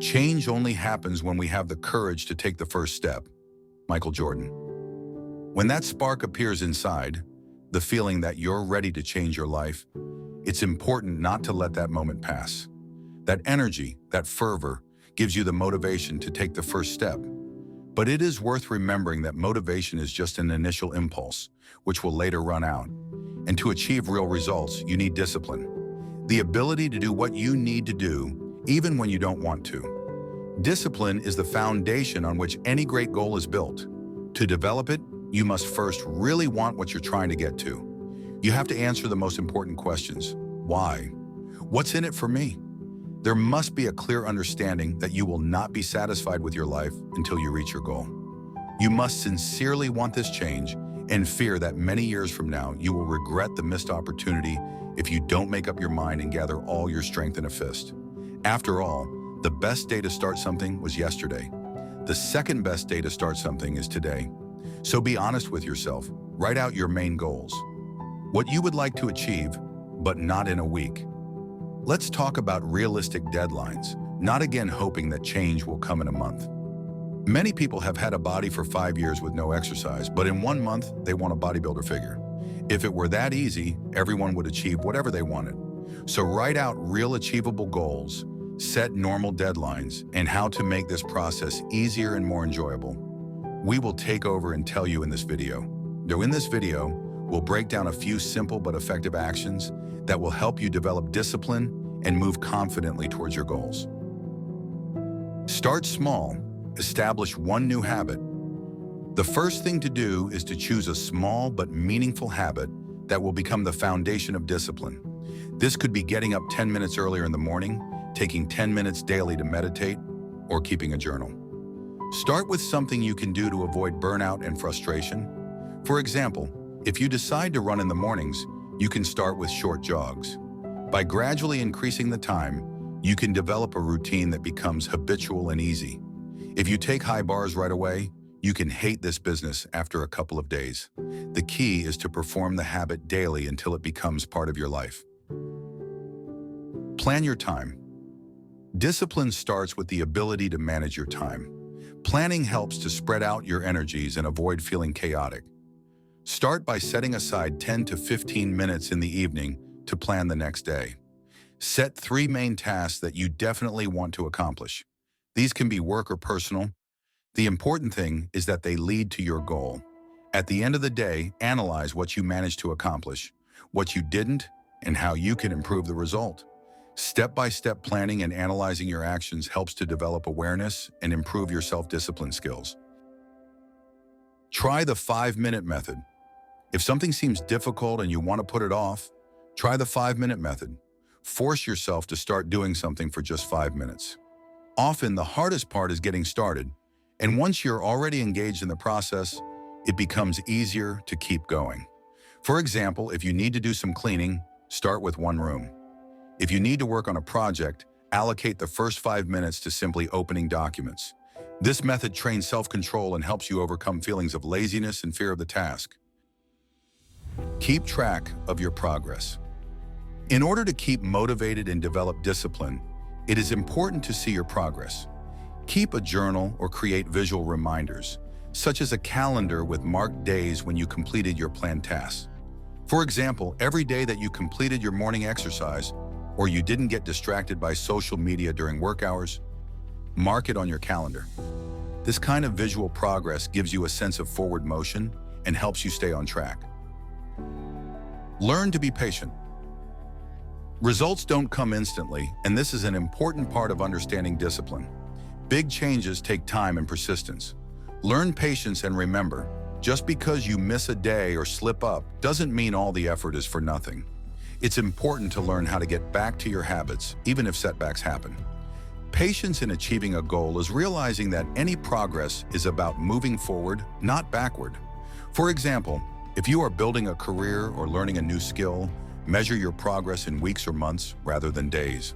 Change only happens when we have the courage to take the first step. Michael Jordan. When that spark appears inside, the feeling that you're ready to change your life, it's important not to let that moment pass. That energy, that fervor, gives you the motivation to take the first step. But it is worth remembering that motivation is just an initial impulse, which will later run out. And to achieve real results, you need discipline. The ability to do what you need to do, even when you don't want to. Discipline is the foundation on which any great goal is built. To develop it, you must first really want what you're trying to get to. You have to answer the most important questions. Why? What's in it for me? There must be a clear understanding that you will not be satisfied with your life until you reach your goal. You must sincerely want this change and fear that many years from now, you will regret the missed opportunity if you don't make up your mind and gather all your strength in a fist. After all, the best day to start something was yesterday. The second best day to start something is today. So be honest with yourself. Write out your main goals. What you would like to achieve, but not in a week. Let's talk about realistic deadlines, not again hoping that change will come in a month. Many people have had a body for 5 years with no exercise, but in 1 month, they want a bodybuilder figure. If it were that easy, everyone would achieve whatever they wanted. So write out real achievable goals, set normal deadlines, and how to make this process easier and more enjoyable. We will take over and tell you in this video. Now in this video, we'll break down a few simple but effective actions that will help you develop discipline and move confidently towards your goals. Start small. Establish one new habit. The first thing to do is to choose a small but meaningful habit that will become the foundation of discipline. This could be getting up 10 minutes earlier in the morning, taking 10 minutes daily to meditate, or keeping a journal. Start with something you can do to avoid burnout and frustration. For example, if you decide to run in the mornings, you can start with short jogs. By gradually increasing the time, you can develop a routine that becomes habitual and easy. If you take high bars right away, you can hate this business after a couple of days. The key is to perform the habit daily until it becomes part of your life. Plan your time. Discipline starts with the ability to manage your time. Planning helps to spread out your energies and avoid feeling chaotic. Start by setting aside 10 to 15 minutes in the evening to plan the next day. Set 3 main tasks that you definitely want to accomplish. These can be work or personal. The important thing is that they lead to your goal. At the end of the day, analyze what you managed to accomplish, what you didn't, and how you can improve the result. Step-by-step planning and analyzing your actions helps to develop awareness and improve your self-discipline skills. Try the 5-minute method. If something seems difficult and you want to put it off, try the 5-minute method. Force yourself to start doing something for just 5 minutes. Often, the hardest part is getting started, and once you're already engaged in the process, it becomes easier to keep going. For example, if you need to do some cleaning, start with 1 room. If you need to work on a project, allocate the first 5 minutes to simply opening documents. This method trains self-control and helps you overcome feelings of laziness and fear of the task. Keep track of your progress. In order to keep motivated and develop discipline, it is important to see your progress. Keep a journal or create visual reminders, such as a calendar with marked days when you completed your planned tasks. For example, every day that you completed your morning exercise or you didn't get distracted by social media during work hours, mark it on your calendar. This kind of visual progress gives you a sense of forward motion and helps you stay on track. Learn to be patient. Results don't come instantly, and this is an important part of understanding discipline. Big changes take time and persistence. Learn patience and remember, just because you miss a day or slip up doesn't mean all the effort is for nothing. It's important to learn how to get back to your habits, even if setbacks happen. Patience in achieving a goal is realizing that any progress is about moving forward, not backward. For example, if you are building a career or learning a new skill, measure your progress in weeks or months rather than days.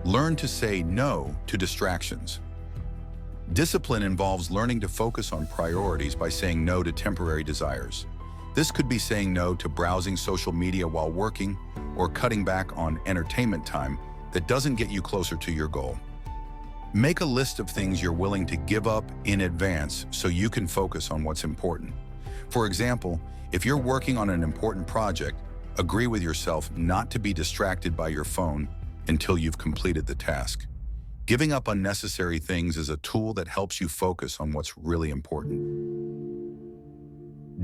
Learn to say no to distractions. Discipline involves learning to focus on priorities by saying no to temporary desires. This could be saying no to browsing social media while working or cutting back on entertainment time that doesn't get you closer to your goal. Make a list of things you're willing to give up in advance so you can focus on what's important. For example, if you're working on an important project, agree with yourself not to be distracted by your phone until you've completed the task. Giving up unnecessary things is a tool that helps you focus on what's really important.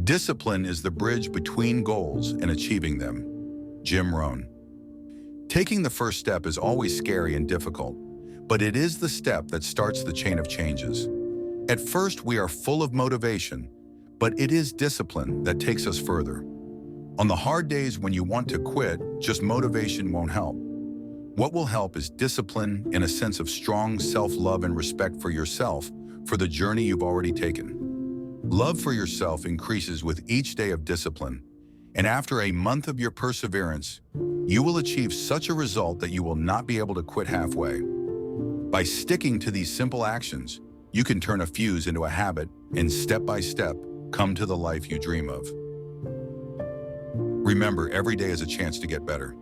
Discipline is the bridge between goals and achieving them. Jim Rohn. Taking the first step is always scary and difficult, but it is the step that starts the chain of changes. At first, we are full of motivation, but it is discipline that takes us further. On the hard days when you want to quit, just motivation won't help. What will help is discipline and a sense of strong self-love and respect for yourself for the journey you've already taken. Love for yourself increases with each day of discipline, and after a month of your perseverance, you will achieve such a result that you will not be able to quit halfway. By sticking to these simple actions, you can turn a fuse into a habit and step by step, come to the life you dream of. Remember, every day is a chance to get better.